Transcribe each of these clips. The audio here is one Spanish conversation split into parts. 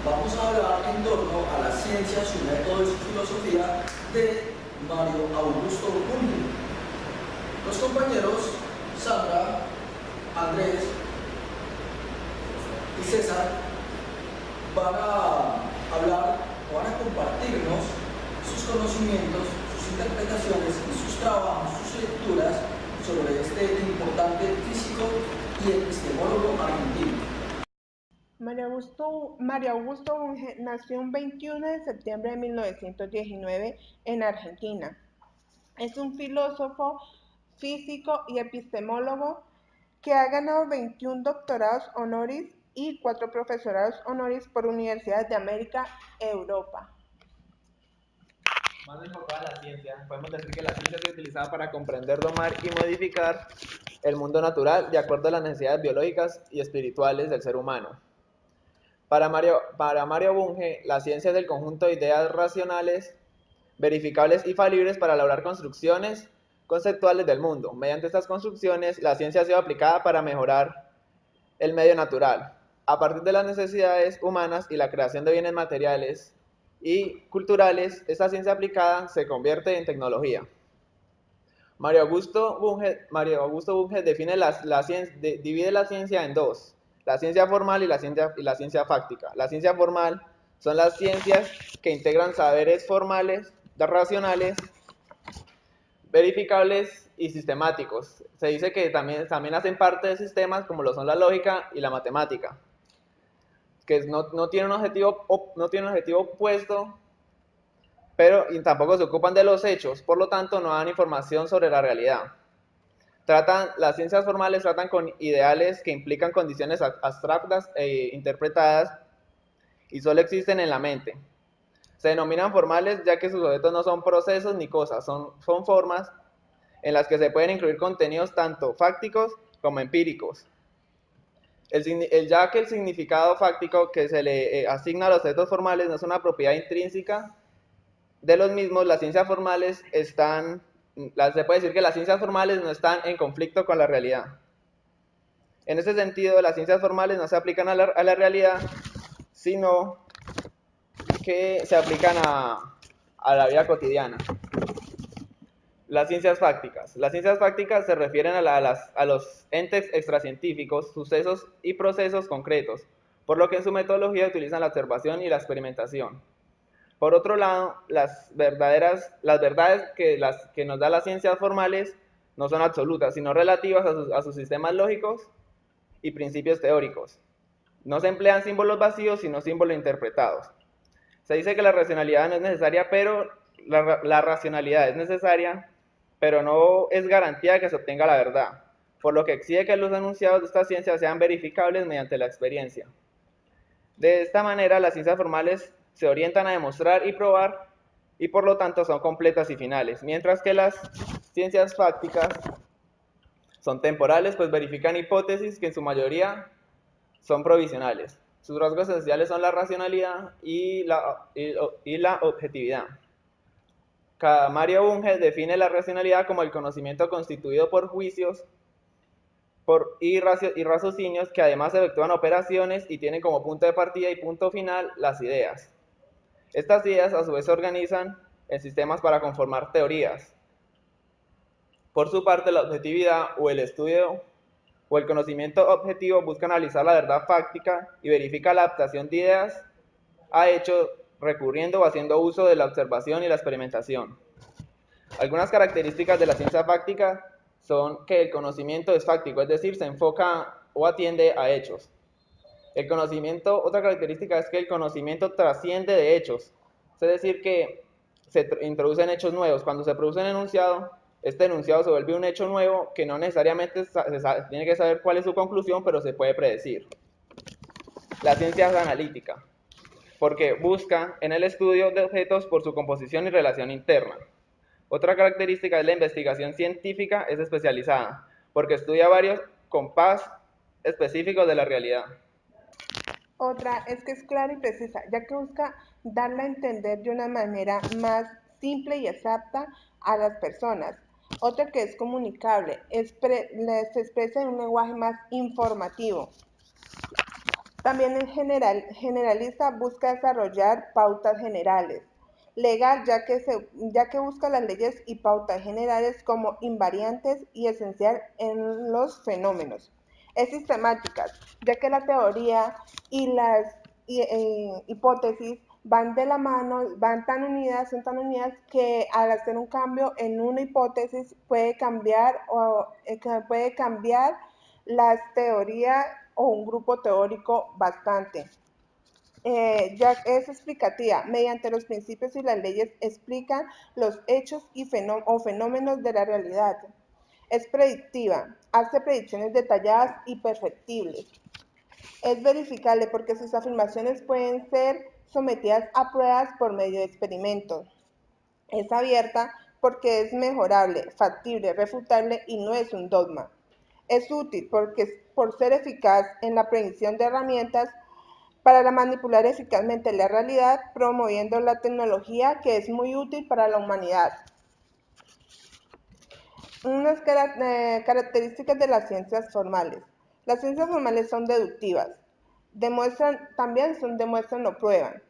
Vamos a hablar en torno a la ciencia, su método y su filosofía de Mario Augusto Bunge. Los compañeros Sandra, Andrés y César van a hablar o van a compartirnos sus conocimientos, sus interpretaciones y sus trabajos, sus lecturas sobre este importante físico y epistemólogo argentino. Mario Augusto Bunge nació un 21 de septiembre de 1919 en Argentina. Es un filósofo, físico y epistemólogo que ha ganado 21 doctorados honoris y 4 profesorados honoris por universidades de América e Europa. Más enfocada a la ciencia, podemos decir que la ciencia se utilizaba para comprender, domar y modificar el mundo natural de acuerdo a las necesidades biológicas y espirituales del ser humano. Para Mario Bunge, la ciencia es el conjunto de ideas racionales, verificables y falibles para elaborar construcciones conceptuales del mundo. Mediante estas construcciones, la ciencia ha sido aplicada para mejorar el medio natural, a partir de las necesidades humanas y la creación de bienes materiales y culturales. Esta ciencia aplicada se convierte en tecnología. Mario Augusto Bunge divide la ciencia en dos: la ciencia formal y la ciencia fáctica. La ciencia formal son las ciencias que integran saberes formales, racionales, verificables y sistemáticos. Se dice que también hacen parte de sistemas como lo son la lógica y la matemática, que no tienen un objetivo opuesto, pero tampoco se ocupan de los hechos, por lo tanto no dan información sobre la realidad. Las ciencias formales tratan con ideales que implican condiciones abstractas e interpretadas y solo existen en la mente. Se denominan formales ya que sus objetos no son procesos ni cosas, son formas en las que se pueden incluir contenidos tanto fácticos como empíricos. Ya que el significado fáctico que se le asigna a los objetos formales no es una propiedad intrínseca de los mismos, se puede decir que las ciencias formales no están en conflicto con la realidad. En ese sentido, las ciencias formales no se aplican a la realidad, sino que se aplican a la vida cotidiana. Las ciencias fácticas. Las ciencias fácticas se refieren a los entes extracientíficos, sucesos y procesos concretos, por lo que en su metodología utilizan la observación y la experimentación. Por otro lado, las verdades que nos dan las ciencias formales no son absolutas, sino relativas a sus sistemas lógicos y principios teóricos. No se emplean símbolos vacíos, sino símbolos interpretados. Se dice que la racionalidad no es necesaria, pero la racionalidad es necesaria, pero no es garantía de que se obtenga la verdad, por lo que exige que los enunciados de esta ciencia sean verificables mediante la experiencia. De esta manera, las ciencias formales se orientan a demostrar y probar, y por lo tanto son completas y finales, mientras que las ciencias fácticas son temporales, pues verifican hipótesis que en su mayoría son provisionales. Sus rasgos esenciales son la racionalidad y la objetividad. Mario Bunge define la racionalidad como el conocimiento constituido por juicios y raciocinios que además efectúan operaciones y tienen como punto de partida y punto final las ideas. Estas ideas a su vez se organizan en sistemas para conformar teorías. Por su parte, la objetividad o el estudio o el conocimiento objetivo busca analizar la verdad fáctica y verifica la adaptación de ideas a hechos recurriendo o haciendo uso de la observación y la experimentación. Algunas características de la ciencia fáctica son que el conocimiento es fáctico, es decir, se enfoca o atiende a hechos. Otra característica es que el conocimiento trasciende de hechos, es decir, que se introducen hechos nuevos. Cuando se produce un enunciado, este enunciado se vuelve un hecho nuevo que no necesariamente se tiene que saber cuál es su conclusión, pero se puede predecir. La ciencia es analítica, porque busca en el estudio de objetos por su composición y relación interna. Otra característica es la investigación científica es especializada, porque estudia varios compás específicos de la realidad. Otra es que es clara y precisa, ya que busca darla a entender de una manera más simple y exacta a las personas. Otra que es comunicable, se expresa en un lenguaje más informativo. También en generalista busca desarrollar pautas generales. Legal, ya que busca las leyes y pautas generales como invariantes y esencial en los fenómenos. Es sistemática, ya que la teoría y las hipótesis van de la mano, son tan unidas que al hacer un cambio en una hipótesis puede cambiar las teorías o un grupo teórico bastante. Ya es explicativa. Mediante los principios y las leyes explican los hechos o fenómenos de la realidad. Es predictiva. Hace predicciones detalladas y perfectibles. Es verificable porque sus afirmaciones pueden ser sometidas a pruebas por medio de experimentos. Es abierta porque es mejorable, factible, refutable y no es un dogma. Es útil por ser eficaz en la predicción de herramientas para manipular eficazmente la realidad, promoviendo la tecnología que es muy útil para la humanidad. Unas características de las ciencias formales. Las ciencias formales son deductivas, demuestran o prueban.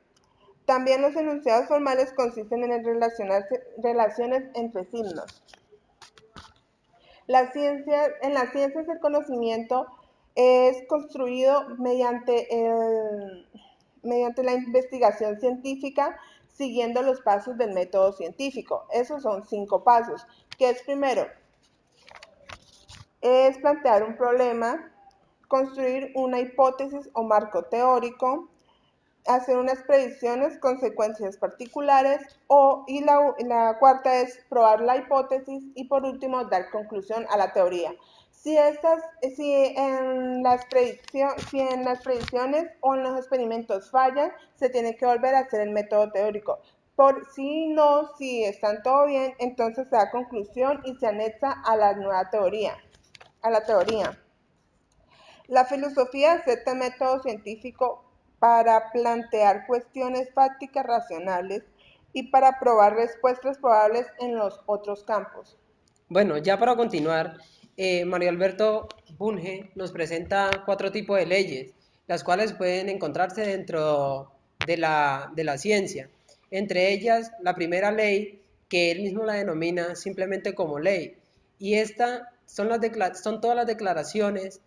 También los enunciados formales consisten en relaciones entre signos. En las ciencias el conocimiento es construido mediante la investigación científica siguiendo los pasos del método científico. Esos son 5 pasos, que es primero, es plantear un problema, construir una hipótesis o marco teórico, hacer unas predicciones, consecuencias particulares, y la cuarta es probar la hipótesis y por último dar conclusión a la teoría. Si en las predicciones o en los experimentos fallan, se tiene que volver a hacer el método teórico. Si están todo bien, entonces se da conclusión y se anexa a la nueva teoría, La filosofía acepta el método científico para plantear cuestiones fácticas racionales y para probar respuestas probables en los otros campos. Bueno, ya para continuar, Mario Alberto Bunge nos presenta 4 tipos de leyes, las cuales pueden encontrarse dentro de la ciencia. Entre ellas, la primera ley, que él mismo la denomina simplemente como ley, y esta son todas las declaraciones.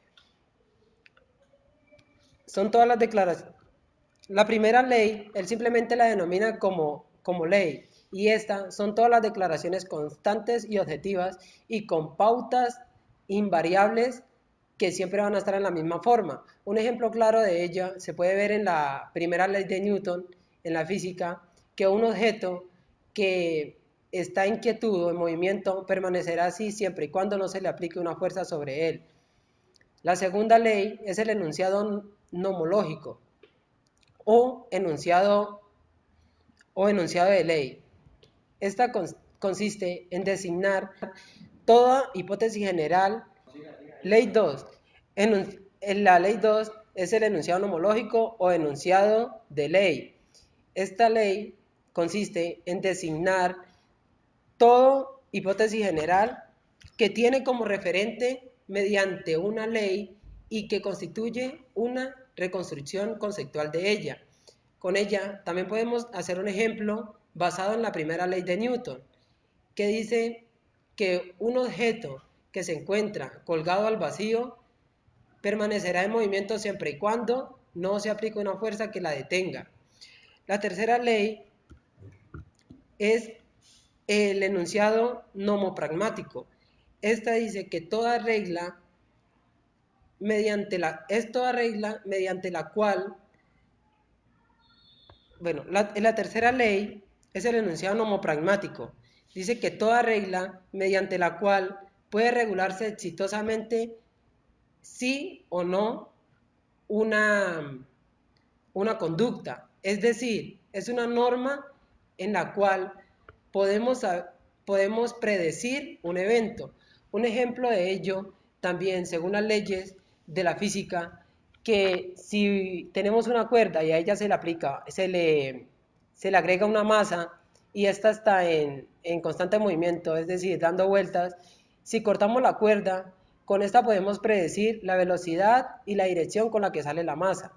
La primera ley, él simplemente la denomina como ley, y estas son todas las declaraciones constantes y objetivas y con pautas invariables que siempre van a estar en la misma forma. Un ejemplo claro de ella se puede ver en la primera ley de Newton, en la física, que un objeto que está en quietud o en movimiento permanecerá así siempre y cuando no se le aplique una fuerza sobre él. La segunda ley es el enunciado nomológico o enunciado de ley. Esta consiste en designar toda hipótesis general. Ley 2. En la ley 2 es el enunciado nomológico o enunciado de ley. Esta ley consiste en designar toda hipótesis general que tiene como referente mediante una ley y que constituye una reconstrucción conceptual de ella. Con ella también podemos hacer un ejemplo basado en la primera ley de Newton, que dice que un objeto que se encuentra colgado al vacío permanecerá en movimiento siempre y cuando no se aplique una fuerza que la detenga. La tercera ley es el enunciado nomopragmático. Esta dice que toda regla mediante la cual, la tercera ley es el enunciado nomopragmático. Dice que toda regla mediante la cual puede regularse exitosamente sí o no una conducta. Es decir, es una norma en la cual podemos predecir un evento. Un ejemplo de ello también, según las leyes de la física, que si tenemos una cuerda y a ella se le agrega una masa y esta está en constante movimiento, es decir, dando vueltas, si cortamos la cuerda, con esta podemos predecir la velocidad y la dirección con la que sale la masa.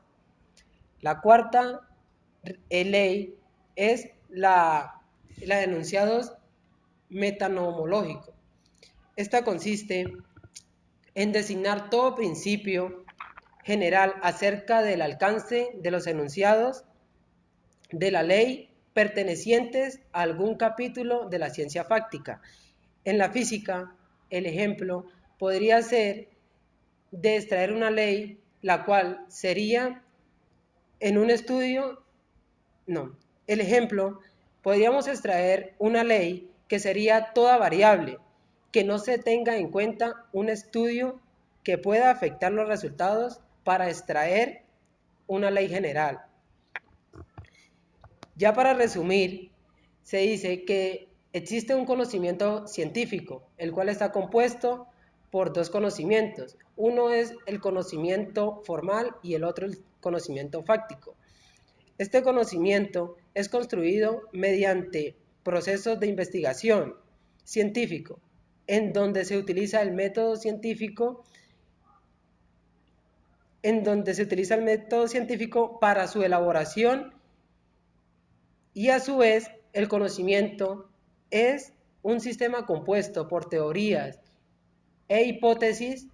La cuarta ley es la de enunciados metanomológicos. Esta consiste en designar todo principio general acerca del alcance de los enunciados de la ley pertenecientes a algún capítulo de la ciencia fáctica. En la física, el ejemplo podría ser de extraer una ley, la cual sería en un estudio, el ejemplo, podríamos extraer una ley que sería toda variable, que no se tenga en cuenta un estudio que pueda afectar los resultados para extraer una ley general. Ya para resumir, se dice que existe un conocimiento científico, el cual está compuesto por dos conocimientos. Uno es el conocimiento formal y el otro el conocimiento fáctico. Este conocimiento es construido mediante procesos de investigación científico, en donde se utiliza el método científico para su elaboración, y a su vez el conocimiento es un sistema compuesto por teorías e hipótesis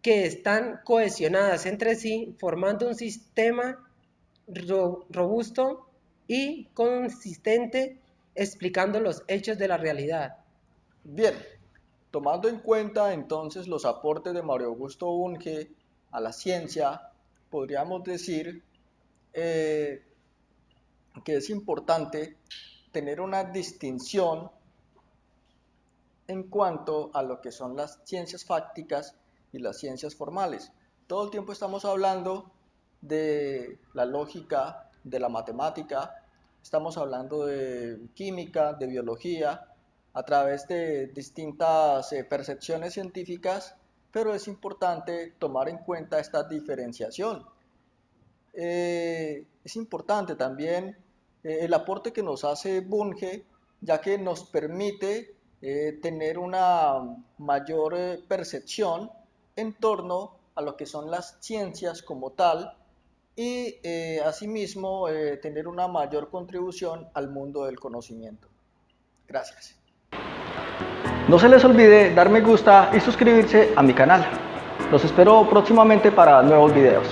que están cohesionadas entre sí, formando un sistema robusto y consistente, explicando los hechos de la realidad. Bien, tomando en cuenta entonces los aportes de Mario Augusto Bunge a la ciencia, podríamos decir que es importante tener una distinción en cuanto a lo que son las ciencias fácticas y las ciencias formales. Todo el tiempo estamos hablando de la lógica, de la matemática, estamos hablando de química, de biología, a través de distintas percepciones científicas, pero es importante tomar en cuenta esta diferenciación. Es importante también el aporte que nos hace Bunge, ya que nos permite tener una mayor percepción en torno a lo que son las ciencias como tal y asimismo tener una mayor contribución al mundo del conocimiento. Gracias. No se les olvide dar me gusta y suscribirse a mi canal. Los espero próximamente para nuevos videos.